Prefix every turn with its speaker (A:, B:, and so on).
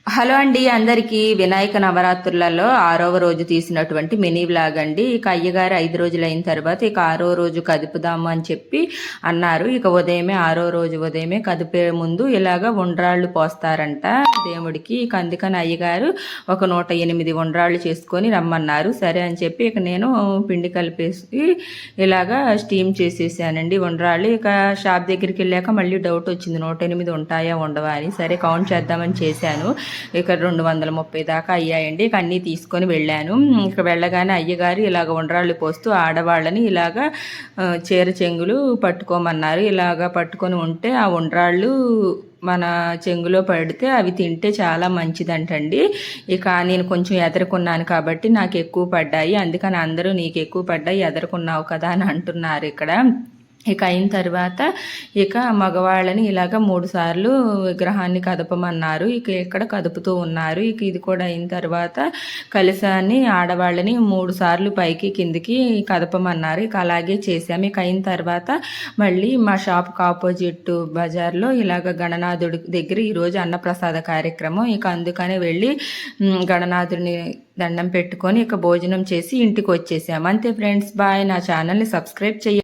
A: Hello అండి, అందరికీ వినాయక నవరాత్రులలో 6వ రోజు తీసినటువంటి మినీ వ్లాగ్ అండి. ఇక అయ్యగారు 5 రోజులు అయిన తర్వాత ఇక 6వ రోజు కదుపుదాము అని చెప్పి అన్నారు. ఇక ఉదయమే 6వ రోజు ఉదయమే కదిపే ముందు ఇలాగ ఉండ్రాళ్ళు పోస్తారంట దేవుడికి. ఇక అందుకని అయ్యగారు ఒక 108 ఉండ్రాళ్ళు చేసుకొని రమ్మన్నారు. సరే అని చెప్పి ఇక నేను పిండి కలిపేసి ఇలాగా స్టీమ్ చేసేసానండి ఉండ్రాళ్ళు. ఇక షాప్ దగ్గరికి వెళ్ళాక మళ్ళీ డౌట్ వచ్చింది, 108 ఉంటాయా ఉండవా అని. సరే కౌంట్ చేద్దామని చేశాను. ఇక 230 దాకా అయ్యాయండి. ఇక అన్నీ తీసుకొని వెళ్ళాను. ఇక వెళ్ళగానే అయ్యగారు ఇలాగ ఉండ్రాళ్ళు పోస్తూ ఆడవాళ్ళని ఇలాగ చీర చెంగులు పట్టుకోమన్నారు. ఇలాగ పట్టుకొని ఉంటే ఆ ఉండ్రాళ్ళు మన చెంగులో పడితే అవి తింటే చాలా మంచిదంటండి. ఇక నేను కొంచెం ఎదరుకున్నాను కాబట్టి నాకు ఎక్కువ పడ్డాయి. అందుకని అందరూ నీకు ఎక్కువ పడ్డాయి, ఎదరుకున్నావు కదా అని అంటున్నారు ఇక్కడ. ఇక అయిన తర్వాత ఇక మగవాళ్ళని ఇలాగ 3 సార్లు విగ్రహాన్ని కదపమన్నారు. ఇక ఇక్కడ కదుపుతూ ఉన్నారు. ఇక ఇది కూడా అయిన తర్వాత కలశాన్ని ఆడవాళ్ళని 3 సార్లు పైకి కిందికి కదపమన్నారు. ఇక అలాగే చేసాము. ఇక అయిన తర్వాత మళ్ళీ మా షాప్కి ఆపోజిట్ బజార్లో ఇలాగ గణనాథుడి దగ్గర ఈరోజు అన్నప్రసాద కార్యక్రమం. ఇక అందుకనే వెళ్ళి గణనాథుడిని దండం పెట్టుకొని ఇక భోజనం చేసి ఇంటికి వచ్చేసాము. అంతే ఫ్రెండ్స్, బాయ్. నా ఛానల్ని సబ్స్క్రైబ్ చేయండి.